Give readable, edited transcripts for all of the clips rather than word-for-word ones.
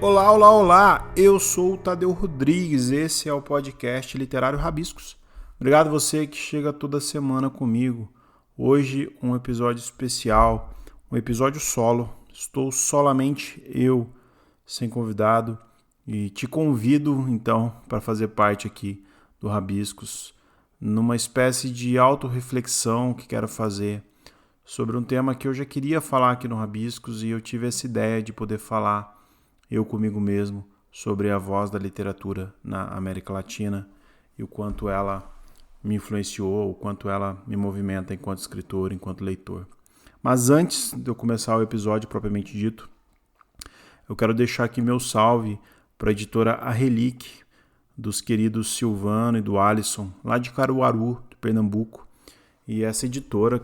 Olá, olá, olá! Eu sou o Tadeu Rodrigues, esse é o podcast Literário Rabiscos. Obrigado você que chega toda semana comigo. Hoje um episódio especial, um episódio solo. Estou solamente eu, sem convidado, e te convido então para fazer parte aqui do Rabiscos, numa espécie de autorreflexão que quero fazer sobre um tema que eu já queria falar aqui no Rabiscos e eu tive essa ideia de poder falar eu comigo mesmo sobre a voz da literatura na América Latina e o quanto ela me influenciou, o quanto ela me movimenta enquanto escritor, enquanto leitor. Mas antes de eu começar o episódio propriamente dito, eu quero deixar aqui meu salve para a editora A Relique, dos queridos Silvano e do Alisson, lá de Caruaru, de Pernambuco. E essa editora,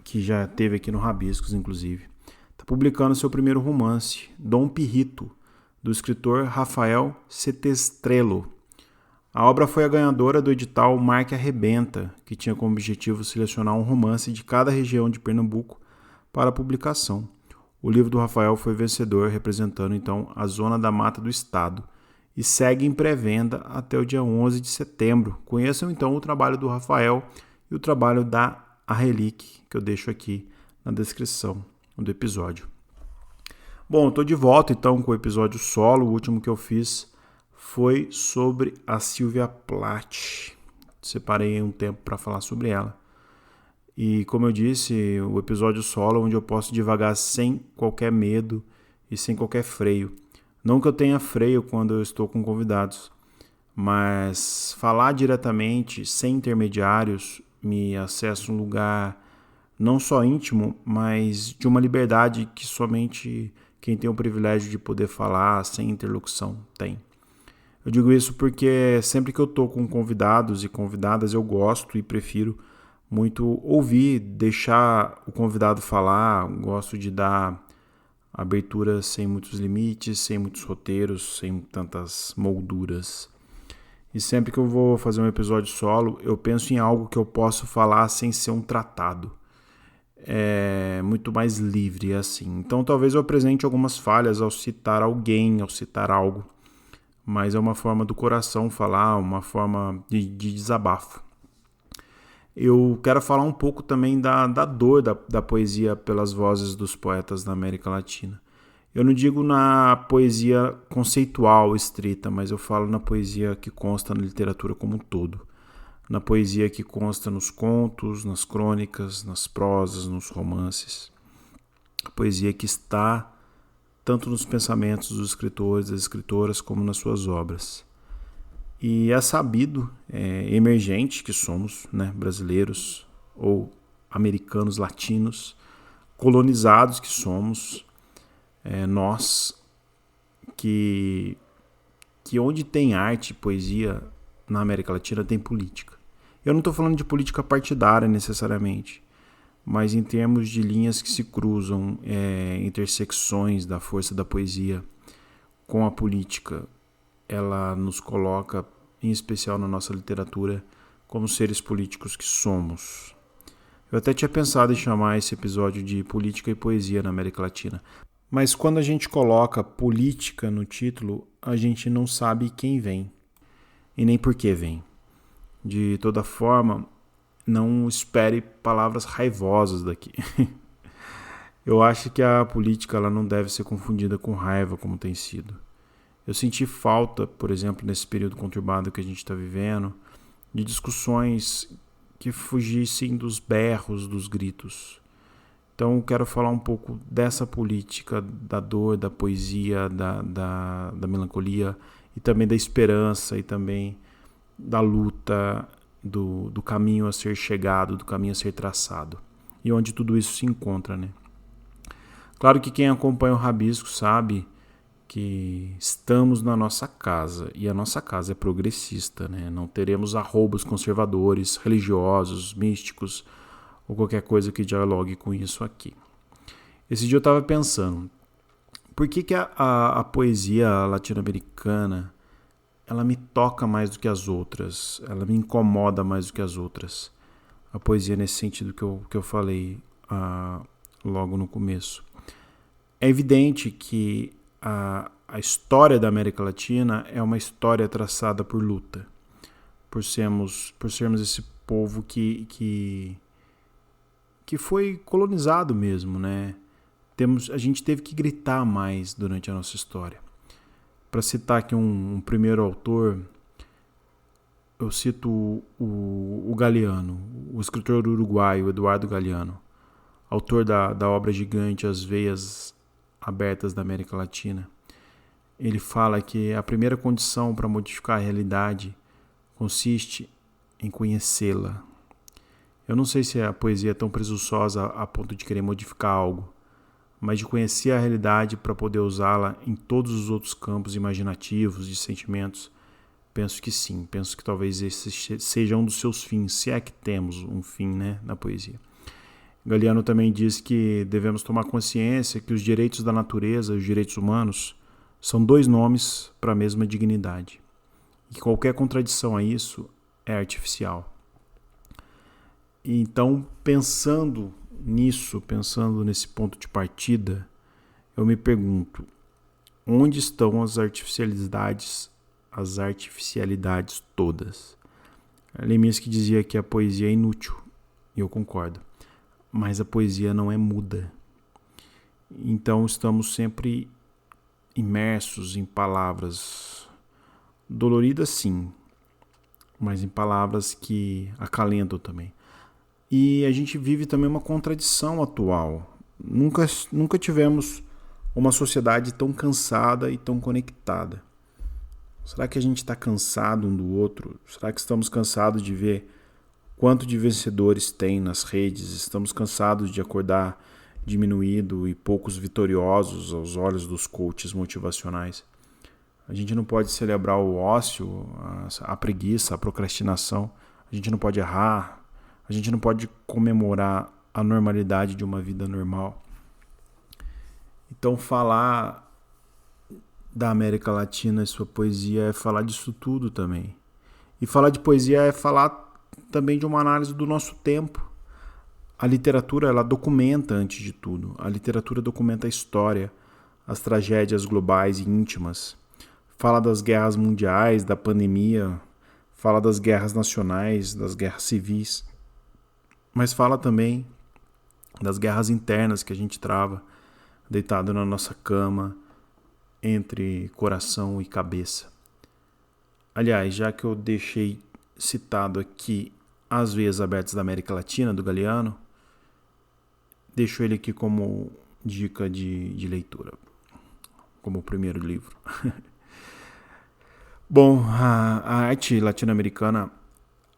que já teve aqui no Rabiscos, inclusive, está publicando seu primeiro romance, Dom Pirrito, do escritor Rafael Setestrello. A obra foi a ganhadora do edital Marque Arrebenta, que tinha como objetivo selecionar um romance de cada região de Pernambuco para publicação. O livro do Rafael foi vencedor, representando então a zona da Mata do Estado, e segue em pré-venda até o dia 11 de setembro. Conheçam então o trabalho do Rafael e o trabalho da A Relique, que eu deixo aqui na descrição do episódio. Bom, estou de volta então com o episódio solo. O último que eu fiz foi sobre a Sylvia Plath. Separei um tempo para falar sobre ela. E como eu disse, o episódio solo é onde eu posso divagar sem qualquer medo e sem qualquer freio. Não que eu tenha freio quando eu estou com convidados, mas falar diretamente, sem intermediários, me acessa um lugar não só íntimo, mas de uma liberdade que somente quem tem o privilégio de poder falar sem interlocução tem. Eu digo isso porque sempre que eu estou com convidados e convidadas, eu gosto e prefiro muito ouvir, deixar o convidado falar, gosto de dar abertura sem muitos limites, sem muitos roteiros, sem tantas molduras. E sempre que eu vou fazer um episódio solo, eu penso em algo que eu posso falar sem ser um tratado. É muito mais livre assim. Então talvez eu apresente algumas falhas ao citar alguém, ao citar algo. Mas é uma forma do coração falar, uma forma de desabafo. Eu quero falar um pouco também da dor da poesia pelas vozes dos poetas da América Latina. Eu não digo na poesia conceitual estrita, mas eu falo na poesia que consta na literatura como um todo. Na poesia que consta nos contos, nas crônicas, nas prosas, nos romances. A poesia que está tanto nos pensamentos dos escritores, das escritoras, como nas suas obras. E é sabido, emergente que somos, né, brasileiros ou americanos latinos, colonizados que somos, nós, que onde tem arte e poesia na América Latina tem política. Eu não estou falando de política partidária necessariamente, mas em termos de linhas que se cruzam, intersecções da força da poesia com a política, ela nos coloca, em especial na nossa literatura, como seres políticos que somos. Eu até tinha pensado em chamar esse episódio de Política e Poesia na América Latina, mas quando a gente coloca política no título, a gente não sabe quem vem e nem por que vem. De toda forma, não espere palavras raivosas daqui. Eu acho que a política ela não deve ser confundida com raiva, como tem sido. Eu senti falta, por exemplo, nesse período conturbado que a gente está vivendo, de discussões que fugissem dos berros, dos gritos. Então eu quero falar um pouco dessa política, da dor, da poesia, da melancolia, e também da esperança, e também da luta, do caminho a ser chegado, do caminho a ser traçado. E onde tudo isso se encontra, né? Claro que quem acompanha o Rabisco sabe que estamos na nossa casa, e a nossa casa é progressista, né? Não teremos arroubos conservadores, religiosos, místicos, ou qualquer coisa que dialogue com isso aqui. Esse dia eu estava pensando, por que a poesia latino-americana ela me toca mais do que as outras, ela me incomoda mais do que as outras? A poesia nesse sentido que eu falei logo no começo. É evidente que a história da América Latina é uma história traçada por luta, por sermos esse povo que foi colonizado mesmo, né? A gente teve que gritar mais durante a nossa história. Para citar aqui um primeiro autor, eu cito o Galeano, o escritor uruguaio Eduardo Galeano, autor da obra gigante As Veias Abertas da América Latina. Ele fala que a primeira condição para modificar a realidade consiste em conhecê-la. Eu não sei se a poesia é tão presunçosa a ponto de querer modificar algo, mas de conhecer a realidade para poder usá-la em todos os outros campos imaginativos, de sentimentos. Penso que sim, penso que talvez esse seja um dos seus fins, se é que temos um fim, né, na poesia. Galeano também diz que devemos tomar consciência que os direitos da natureza e os direitos humanos são dois nomes para a mesma dignidade. E que qualquer contradição a isso é artificial. Então, pensando nisso, pensando nesse ponto de partida, eu me pergunto, onde estão as artificialidades todas? Leminski dizia que a poesia é inútil, e eu concordo, mas a poesia não é muda. Então estamos sempre imersos em palavras doloridas, sim, mas em palavras que acalentam também. E a gente vive também uma contradição atual. Nunca tivemos uma sociedade tão cansada e tão conectada. Será que a gente está cansado um do outro? Será que estamos cansados de ver quanto de vencedores tem nas redes? Estamos cansados de acordar diminuído e poucos vitoriosos aos olhos dos coaches motivacionais? A gente não pode celebrar o ócio, a preguiça, a procrastinação. A gente não pode errar. A gente não pode comemorar a normalidade de uma vida normal. Então, falar da América Latina e sua poesia é falar disso tudo também. E falar de poesia é falar também de uma análise do nosso tempo. A literatura, ela documenta antes de tudo. A literatura documenta a história, as tragédias globais e íntimas. Fala das guerras mundiais, da pandemia, fala das guerras nacionais, das guerras civis. Mas fala também das guerras internas que a gente trava, deitado na nossa cama, entre coração e cabeça. Aliás, já que eu deixei citado aqui As Veias Abertas da América Latina, do Galeano, deixo ele aqui como dica de leitura, como o primeiro livro. Bom, a arte latino-americana,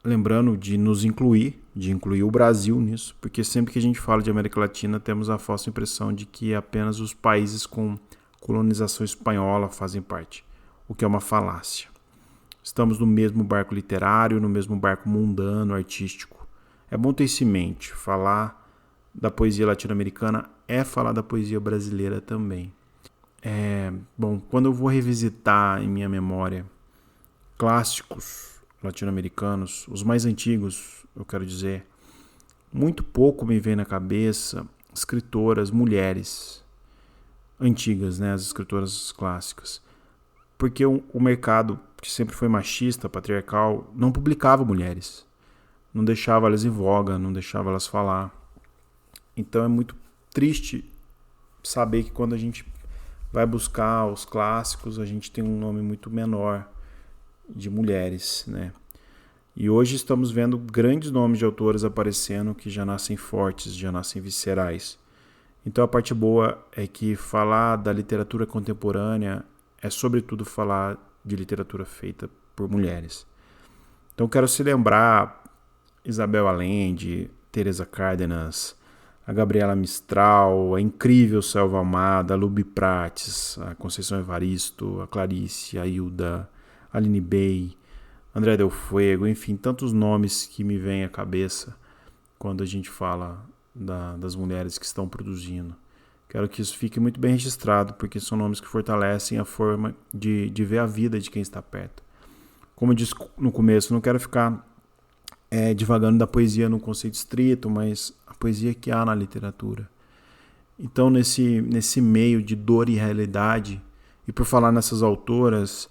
lembrando de nos incluir, de incluir o Brasil nisso, porque sempre que a gente fala de América Latina temos a falsa impressão de que apenas os países com colonização espanhola fazem parte, o que é uma falácia. Estamos no mesmo barco literário, no mesmo barco mundano, artístico. É bom ter isso em mente. Falar da poesia latino-americana é falar da poesia brasileira também. Bom, quando eu vou revisitar em minha memória clássicos latino-americanos, os mais antigos, eu quero dizer, muito pouco me vem na cabeça escritoras mulheres antigas, né, as escritoras clássicas, porque o mercado, que sempre foi machista, patriarcal, não publicava mulheres, não deixava elas em voga, não deixava elas falar. Então é muito triste saber que quando a gente vai buscar os clássicos, a gente tem um nome muito menor de mulheres, né? E hoje estamos vendo grandes nomes de autoras aparecendo que já nascem fortes, já nascem viscerais. Então a parte boa é que falar da literatura contemporânea é sobretudo falar de literatura feita por mulheres. Então quero se lembrar Isabel Allende, Teresa Cárdenas, a Gabriela Mistral, a incrível Selva Almada, a Luby Prates, a Conceição Evaristo, a Clarice, a Hilda, a Aline Bey, André Del Fuego, enfim, tantos nomes que me vêm à cabeça quando a gente fala das mulheres que estão produzindo. Quero que isso fique muito bem registrado, porque são nomes que fortalecem a forma de ver a vida de quem está perto. Como eu disse no começo, não quero ficar divagando da poesia no conceito estrito, mas a poesia que há na literatura. Então, nesse meio de dor e realidade, E por falar nessas autoras,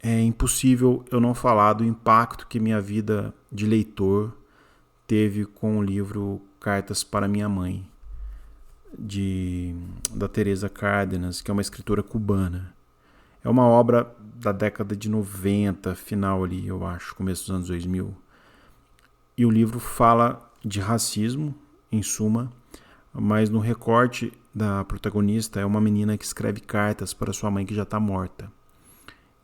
é impossível eu não falar do impacto que minha vida de leitor teve com o livro Cartas para Minha Mãe, da Teresa Cárdenas, que é uma escritora cubana. É uma obra da década de 90, final ali, eu acho, começo dos anos 2000. E o livro fala de racismo, em suma, mas no recorte da protagonista é uma menina que escreve cartas para sua mãe que já está morta.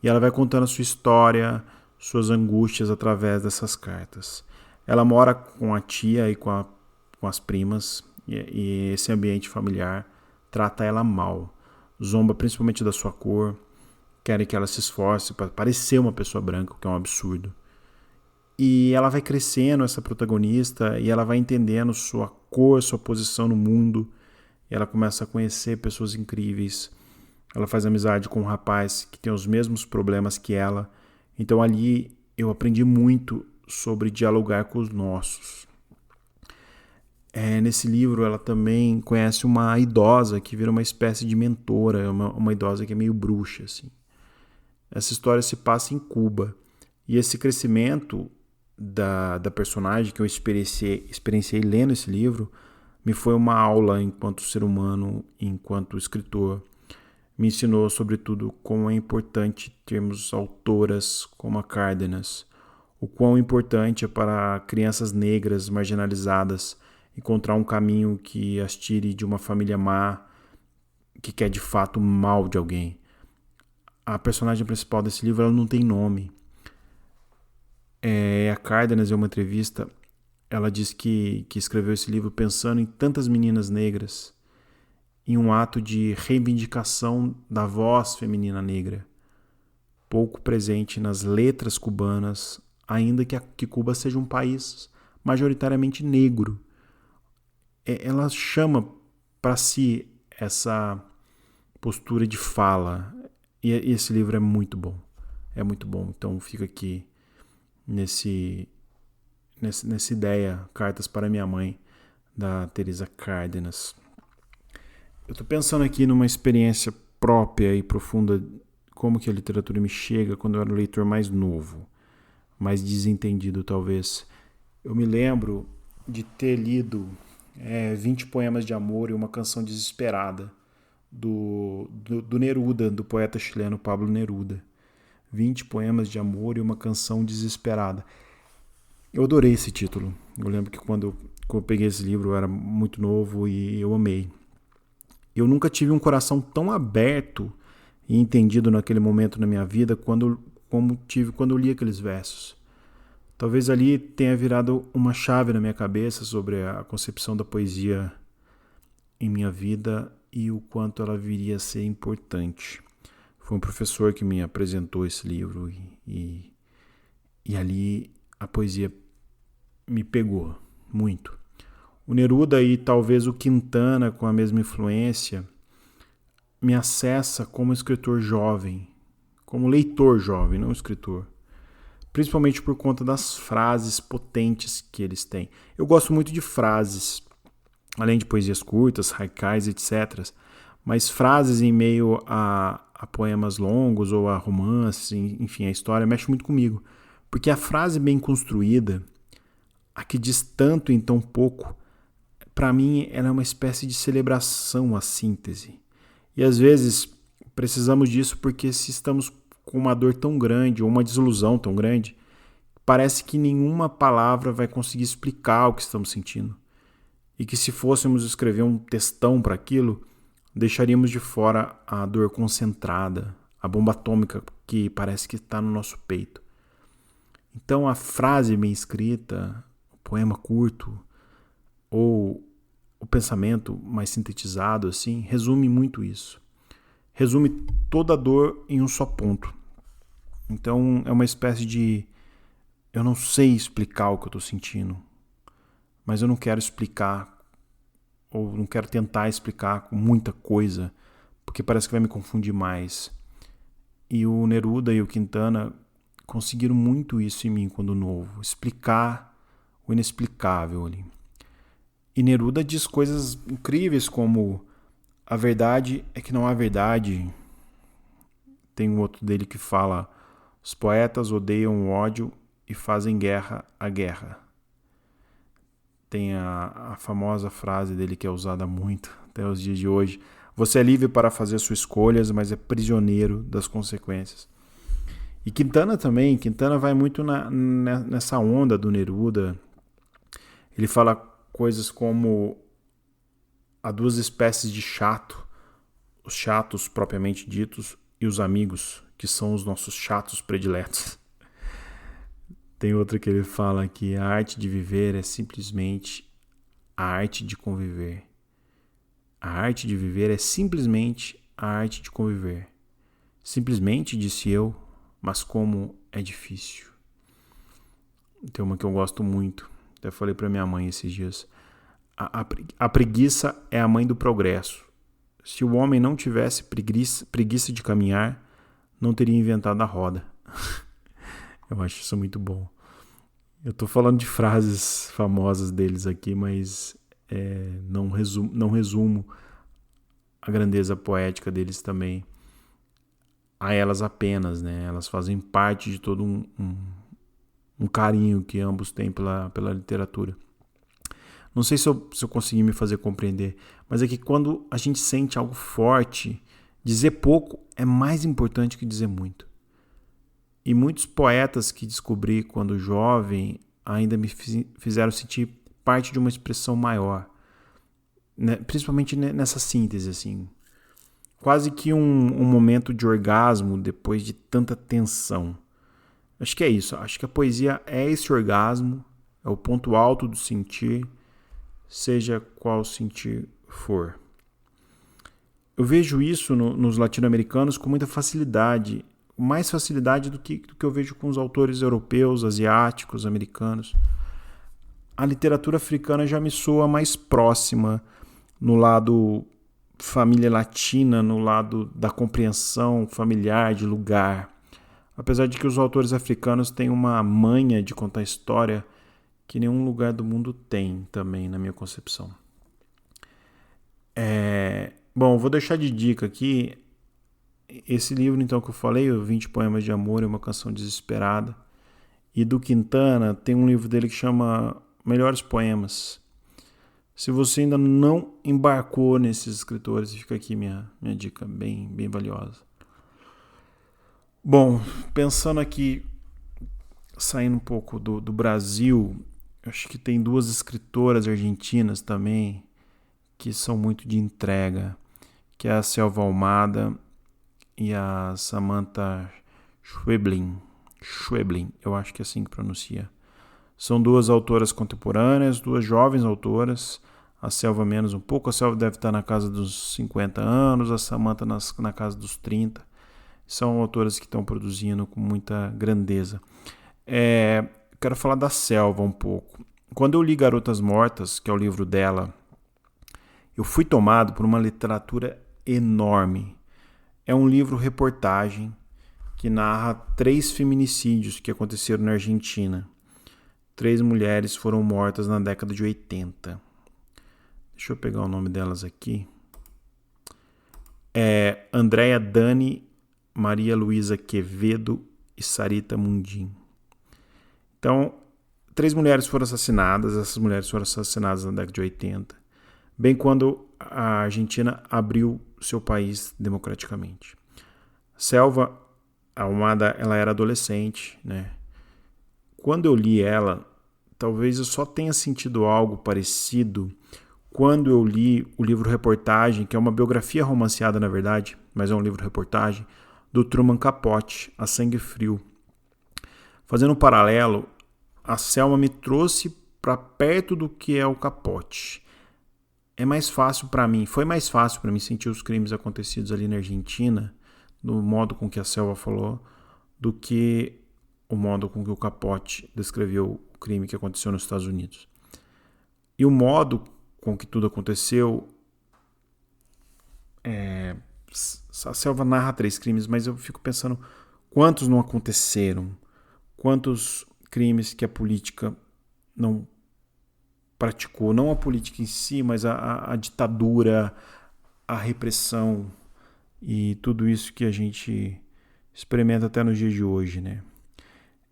E ela vai contando a sua história, suas angústias através dessas cartas. Ela mora com a tia e com as primas, e esse ambiente familiar trata ela mal. Zomba principalmente da sua cor, querem que ela se esforce para parecer uma pessoa branca, o que é um absurdo. E ela vai crescendo, essa protagonista, e ela vai entendendo sua cor, sua posição no mundo. E ela começa a conhecer pessoas incríveis. Ela faz amizade com um rapaz que tem os mesmos problemas que ela. Então ali eu aprendi muito sobre dialogar com os nossos. Nesse livro ela também conhece uma idosa que vira uma espécie de mentora, uma idosa que é meio bruxa, assim. Essa história se passa em Cuba. E esse crescimento da personagem que eu experienciei lendo esse livro me foi uma aula enquanto ser humano, enquanto escritor. Me ensinou, sobretudo, como é importante termos autoras como a Cárdenas, o quão importante é para crianças negras marginalizadas encontrar um caminho que as tire de uma família má, que quer de fato o mal de alguém. A personagem principal desse livro ela não tem nome. A Cárdenas, em uma entrevista, ela diz que escreveu esse livro pensando em tantas meninas negras, em um ato de reivindicação da voz feminina negra, pouco presente nas letras cubanas, ainda que Cuba seja um país majoritariamente negro. Ela chama para si essa postura de fala, e esse livro é muito bom. É muito bom. Então fica aqui nessa ideia, Cartas para Minha Mãe, da Teresa Cárdenas. Eu estou pensando aqui numa experiência própria e profunda, como que a literatura me chega quando eu era um leitor mais novo, mais desentendido talvez. Eu me lembro de ter lido 20 poemas de amor e uma canção desesperada do Neruda, do poeta chileno Pablo Neruda. 20 poemas de amor e uma canção desesperada. Eu adorei esse título. Eu lembro que quando eu peguei esse livro eu era muito novo e eu amei. Eu nunca tive um coração tão aberto e entendido naquele momento na minha vida como tive quando eu li aqueles versos. Talvez ali tenha virado uma chave na minha cabeça sobre a concepção da poesia em minha vida e o quanto ela viria a ser importante. Foi um professor que me apresentou esse livro e ali a poesia me pegou muito. O Neruda e talvez o Quintana, com a mesma influência, me acessa como escritor jovem, como leitor jovem, não escritor. Principalmente por conta das frases potentes que eles têm. Eu gosto muito de frases, além de poesias curtas, haikais, etc. Mas frases em meio a poemas longos ou a romances, enfim, a história mexe muito comigo. Porque a frase bem construída, a que diz tanto em tão pouco, para mim ela é uma espécie de celebração à síntese. E às vezes precisamos disso porque se estamos com uma dor tão grande ou uma desilusão tão grande, parece que nenhuma palavra vai conseguir explicar o que estamos sentindo. E que se fôssemos escrever um textão para aquilo, deixaríamos de fora a dor concentrada, a bomba atômica que parece que está no nosso peito. Então a frase bem escrita, o poema curto ou o pensamento mais sintetizado assim, resume muito isso. Resume toda a dor em um só ponto. Então é uma espécie de... Eu não sei explicar o que eu estou sentindo, mas eu não quero explicar, ou não quero tentar explicar com muita coisa, porque parece que vai me confundir mais. E o Neruda e o Quintana conseguiram muito isso em mim quando novo, explicar o inexplicável ali. E Neruda diz coisas incríveis como: a verdade é que não há verdade, tem um outro dele que fala: os poetas odeiam o ódio e fazem guerra à guerra. Tem a famosa frase dele que é usada muito até os dias de hoje: você é livre para fazer suas escolhas, mas é prisioneiro das consequências. E Quintana também, Quintana vai muito nessa onda do Neruda. Ele fala coisas como: há duas espécies de chato, os chatos propriamente ditos e os amigos, que são os nossos chatos prediletos. Tem outra que ele fala que a arte de viver é simplesmente a arte de conviver. A arte de viver é simplesmente a arte de conviver. Simplesmente, disse eu, mas como é difícil. Tem uma que eu gosto muito, até falei para minha mãe esses dias: a preguiça é a mãe do progresso. Se o homem não tivesse preguiça de caminhar, não teria inventado a roda. Eu acho isso muito bom. Eu tô falando de frases famosas deles aqui, mas não resumo a grandeza poética deles também a elas apenas, né? Elas fazem parte de todo um carinho que ambos têm pela literatura. Não sei se eu consegui me fazer compreender, mas é que quando a gente sente algo forte, dizer pouco é mais importante que dizer muito. E muitos poetas que descobri quando jovem ainda me fizeram sentir parte de uma expressão maior, né? Principalmente nessa síntese, assim. Quase que um momento de orgasmo depois de tanta tensão. Acho que é isso. Acho que a poesia é esse orgasmo, é o ponto alto do sentir, seja qual sentir for. Eu vejo isso nos latino-americanos com muita facilidade, mais facilidade do que eu vejo com os autores europeus, asiáticos, americanos. A literatura africana já me soa mais próxima no lado família latina, no lado da compreensão familiar, de lugar. Apesar de que os autores africanos têm uma manha de contar história que nenhum lugar do mundo tem também, na minha concepção. Bom, vou deixar de dica aqui esse livro então que eu falei, o 20 Poemas de Amor e uma Canção Desesperada. E do Quintana tem um livro dele que chama Melhores Poemas. Se você ainda não embarcou nesses escritores, fica aqui minha dica bem, bem valiosa. Bom, pensando aqui, saindo um pouco do Brasil, acho que tem duas escritoras argentinas também que são muito de entrega, que é a Selva Almada e a Samantha Schweblin, eu acho que é assim que pronuncia. São duas autoras contemporâneas, duas jovens autoras, a Selva menos um pouco, a Selva deve estar na casa dos 50 anos, a Samantha na casa dos 30. São autoras que estão produzindo com muita grandeza. Quero falar da Selva um pouco. Quando eu li Garotas Mortas, que é o livro dela, eu fui tomado por uma literatura enorme. É um livro-reportagem que narra 3 feminicídios que aconteceram na Argentina. 3 mulheres foram mortas na década de 80. Deixa eu pegar o nome delas aqui. Andréa Dani, Maria Luísa Quevedo e Sarita Mundim. Então, 3 mulheres foram assassinadas. Essas mulheres foram assassinadas na década de 80, bem quando a Argentina abriu seu país democraticamente. Selva Almada, ela era adolescente, né? Quando eu li ela, talvez eu só tenha sentido algo parecido quando eu li o livro-reportagem, que é uma biografia romanceada, na verdade, mas é um livro-reportagem, do Truman Capote, A Sangue Frio. Fazendo um paralelo, a Selma me trouxe para perto do que é o Capote. Foi mais fácil para mim sentir os crimes acontecidos ali na Argentina, do modo com que a Selva falou, do que o modo com que o Capote descreveu o crime que aconteceu nos Estados Unidos. E o modo com que tudo aconteceu, a Selva narra 3 crimes, mas eu fico pensando quantos não aconteceram, quantos crimes que a política não praticou, não a política em si, mas a ditadura, a repressão e tudo isso que a gente experimenta até nos dias de hoje, né?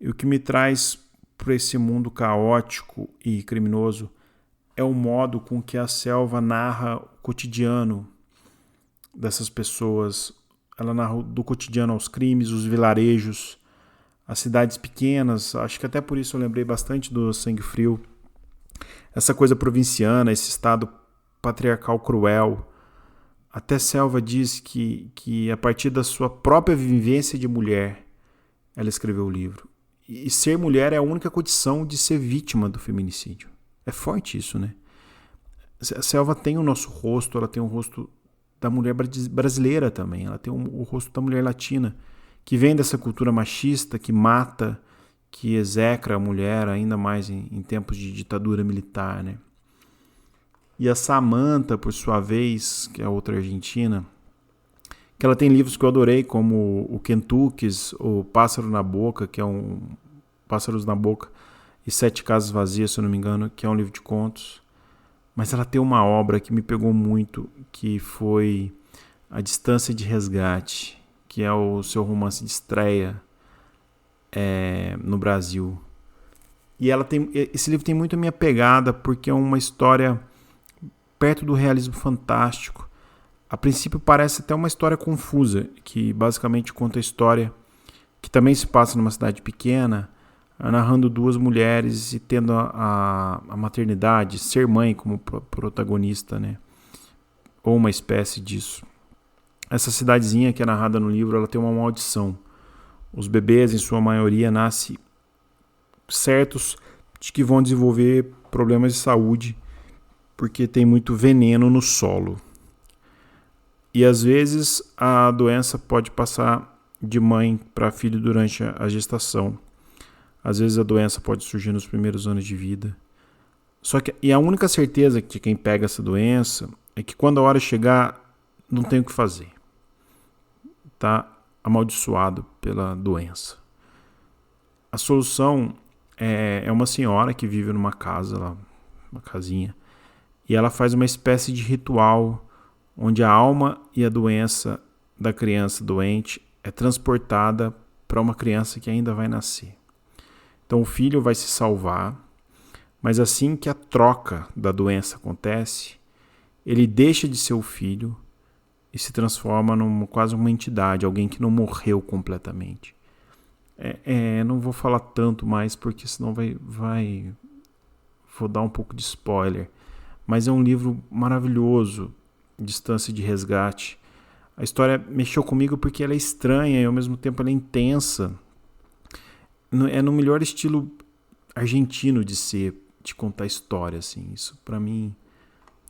E o que me traz para esse mundo caótico e criminoso é o modo com que a selva narra o cotidiano dessas pessoas. Ela narra do cotidiano aos crimes, os vilarejos, as cidades pequenas. Acho que até por isso eu lembrei bastante do Sangue Frio. Essa coisa provinciana, esse estado patriarcal cruel. Até Selva diz que a partir da sua própria vivência de mulher, ela escreveu o livro. E ser mulher é a única condição de ser vítima do feminicídio. É forte isso, né? A Selva tem o nosso rosto, ela tem o rosto da mulher brasileira também, ela tem o rosto da mulher latina, que vem dessa cultura machista, que mata, que execra a mulher, ainda mais em tempos de ditadura militar, né? E a Samantha, por sua vez, que é outra argentina, que ela tem livros que eu adorei, como o Kentucky's, o Pássaro na Boca, que é Pássaros na Boca, e Sete Casas Vazias, se eu não me engano, que é um livro de contos. Mas ela tem uma obra que me pegou muito, que foi A Distância de Resgate, que é o seu romance de estreia no Brasil. E esse livro tem muito a minha pegada, porque é uma história perto do realismo fantástico. A princípio parece até uma história confusa, que basicamente conta a história que também se passa numa cidade pequena, narrando duas mulheres e tendo a maternidade, ser mãe como protagonista, né? Ou uma espécie disso. Essa cidadezinha que é narrada no livro, ela tem uma maldição. Os bebês, em sua maioria, nascem certos de que vão desenvolver problemas de saúde porque tem muito veneno no solo. E às vezes a doença pode passar de mãe para filho durante a gestação. Às vezes a doença pode surgir nos primeiros anos de vida. E a única certeza de quem pega essa doença é que quando a hora chegar, não tem o que fazer. Está amaldiçoado pela doença. A solução é uma senhora que vive numa casa, lá, uma casinha, e ela faz uma espécie de ritual onde a alma e a doença da criança doente é transportada para uma criança que ainda vai nascer. Então o filho vai se salvar, mas assim que a troca da doença acontece, ele deixa de ser o filho e se transforma quase uma entidade, alguém que não morreu completamente. Não vou falar tanto mais porque senão vou dar um pouco de spoiler. Mas é um livro maravilhoso, Distância de Resgate. A história mexeu comigo porque ela é estranha e ao mesmo tempo ela é intensa. É no melhor estilo argentino de contar história, assim. Isso pra mim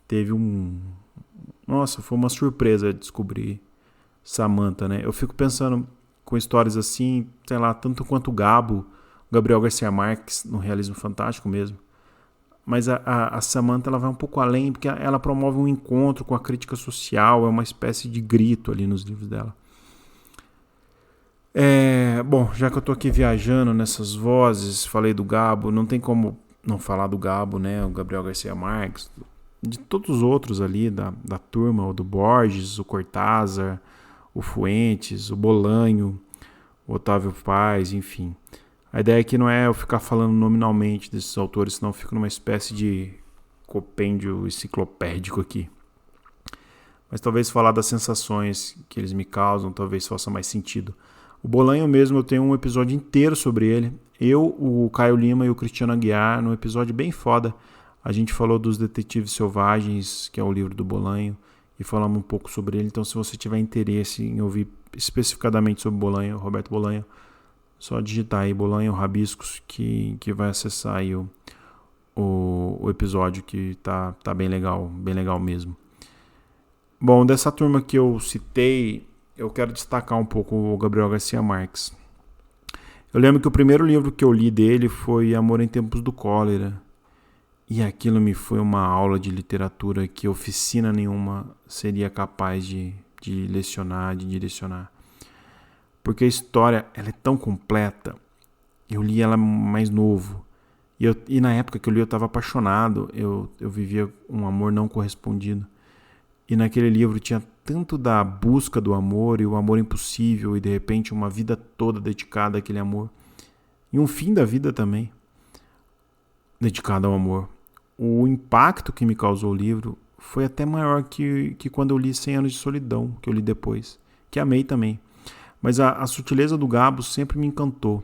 teve Nossa, foi uma surpresa descobrir Samantha, né? Eu fico pensando com histórias assim, sei lá, tanto quanto o Gabriel Garcia Marques, no Realismo Fantástico mesmo. Mas a Samantha, ela vai um pouco além, porque ela promove um encontro com a crítica social, é uma espécie de grito ali nos livros dela. Bom, já que eu tô aqui viajando nessas vozes, falei do Gabo, não tem como não falar do Gabo, né? O Gabriel Garcia Marques, de todos os outros ali da turma, o do Borges, o Cortázar, o Fuentes, o Bolanho, o Otávio Paz, enfim. A ideia aqui não é eu ficar falando nominalmente desses autores, senão eu fico numa espécie de compêndio enciclopédico aqui. Mas talvez falar das sensações que eles me causam, talvez faça mais sentido. O Bolanho mesmo, eu tenho um episódio inteiro sobre ele. Eu, o Caio Lima e o Cristiano Aguiar, num episódio bem foda, a gente falou dos Detetives Selvagens, que é o livro do Bolanho, e falamos um pouco sobre ele. Então, se você tiver interesse em ouvir especificadamente sobre Bolanho, Roberto Bolanho, só digitar aí Bolanho Rabiscos que vai acessar aí o episódio, que tá bem legal mesmo. Bom, dessa turma que eu citei, eu quero destacar um pouco o Gabriel Garcia Marques. Eu lembro que o primeiro livro que eu li dele foi Amor em Tempos do Cólera. E aquilo me foi uma aula de literatura que oficina nenhuma seria capaz de lecionar, de direcionar. Porque a história ela é tão completa. Eu li ela mais novo. E na época que eu li eu estava apaixonado. Eu vivia um amor não correspondido. E naquele livro tinha tanto da busca do amor e o amor impossível e de repente uma vida toda dedicada àquele amor. E um fim da vida também dedicado ao amor. O impacto que me causou o livro foi até maior que quando eu li 100 Anos de Solidão, que eu li depois, que amei também. Mas a sutileza do Gabo sempre me encantou.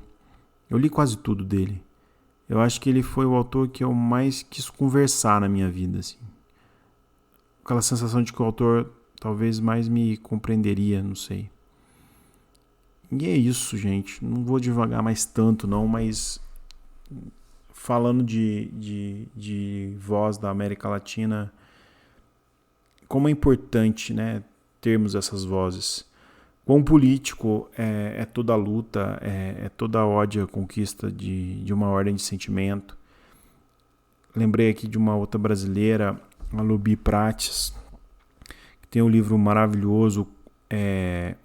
Eu li quase tudo dele. Eu acho que ele foi o autor que eu mais quis conversar na minha vida, assim. Aquela sensação de que o autor talvez mais me compreenderia, não sei. E é isso, gente. Não vou devagar mais tanto, não, mas falando de voz da América Latina, como é importante, né, termos essas vozes. Quão político é toda a luta, é toda a ódio à conquista de uma ordem de sentimento. Lembrei aqui de uma outra brasileira, a Lubi Prates, que tem um livro maravilhoso,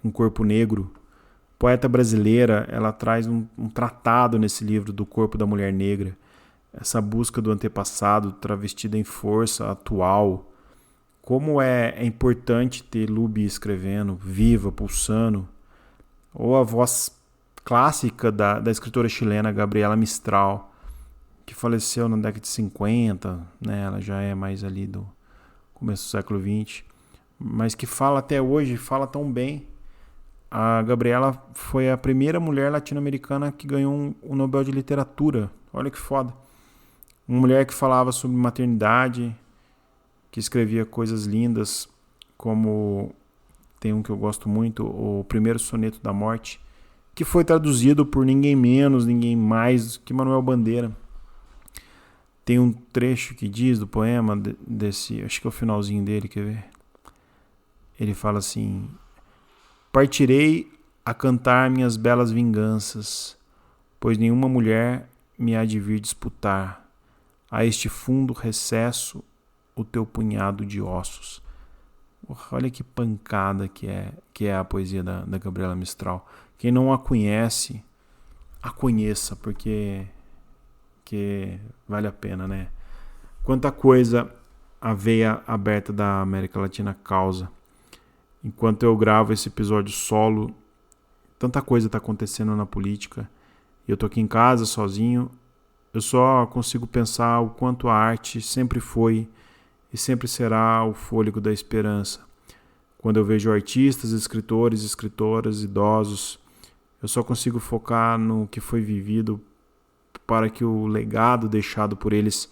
Um Corpo Negro. Poeta brasileira, ela traz um tratado nesse livro do corpo da mulher negra. Essa busca do antepassado, travestida em força atual. Como é importante ter Lubi escrevendo, viva, pulsando. Ou a voz clássica da escritora chilena Gabriela Mistral, que faleceu na década de 50, né? Ela já é mais ali do começo do século XX, mas que fala até hoje, fala tão bem. A Gabriela foi a primeira mulher latino-americana que ganhou um Nobel de Literatura. Olha que foda. Uma mulher que falava sobre maternidade, que escrevia coisas lindas, como tem um que eu gosto muito, o Primeiro Soneto da Morte, que foi traduzido por ninguém menos, ninguém mais que Manuel Bandeira. Tem um trecho que diz do poema desse, acho que é o finalzinho dele, quer ver? Ele fala assim: partirei a cantar minhas belas vinganças, pois nenhuma mulher me há de vir disputar a este fundo recesso o teu punhado de ossos. Olha que pancada que é a poesia da Gabriela Mistral. Quem não a conhece, a conheça, porque vale a pena, né? Quanta coisa a veia aberta da América Latina causa. Enquanto eu gravo esse episódio solo, tanta coisa está acontecendo na política. E eu tô aqui em casa sozinho. Eu só consigo pensar o quanto a arte sempre foi e sempre será o fôlego da esperança. Quando eu vejo artistas, escritores, escritoras, idosos, eu só consigo focar no que foi vivido para que o legado deixado por eles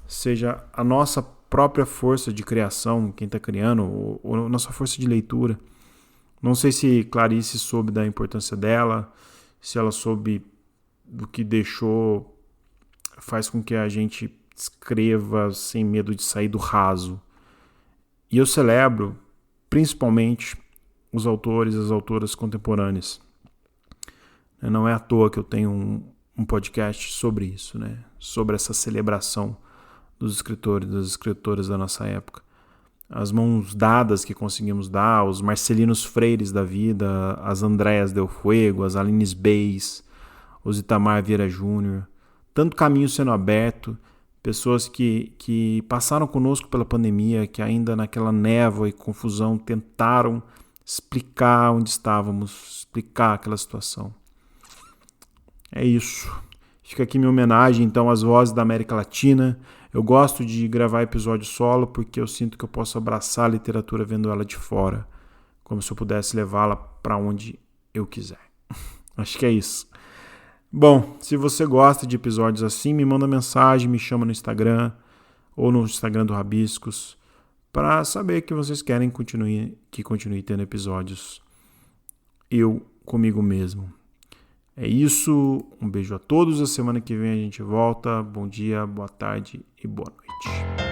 seja a nossa própria força de criação, quem está criando, ou nossa força de leitura. Não sei se Clarice soube da importância dela, se ela soube do que deixou, faz com que a gente escreva sem medo de sair do raso. E eu celebro, principalmente, os autores e as autoras contemporâneas. Não é à toa que eu tenho um podcast sobre isso, né? Sobre essa celebração dos escritores e das escritoras da nossa época. As mãos dadas que conseguimos dar, os Marcelinos Freires da vida, as Andréas Del Fuego, as Alines Beis, os Itamar Vieira Júnior. Tanto caminho sendo aberto, pessoas que passaram conosco pela pandemia, que ainda naquela névoa e confusão tentaram explicar onde estávamos, explicar aquela situação. É isso. Fica aqui minha homenagem, então, às vozes da América Latina. Eu gosto de gravar episódio solo porque eu sinto que eu posso abraçar a literatura vendo ela de fora, como se eu pudesse levá-la para onde eu quiser. Acho que é isso. Bom, se você gosta de episódios assim, me manda mensagem, me chama no Instagram ou no Instagram do Rabiscos para saber que vocês querem que continue tendo episódios eu comigo mesmo. É isso, um beijo a todos, a semana que vem a gente volta. Bom dia, boa tarde e boa noite.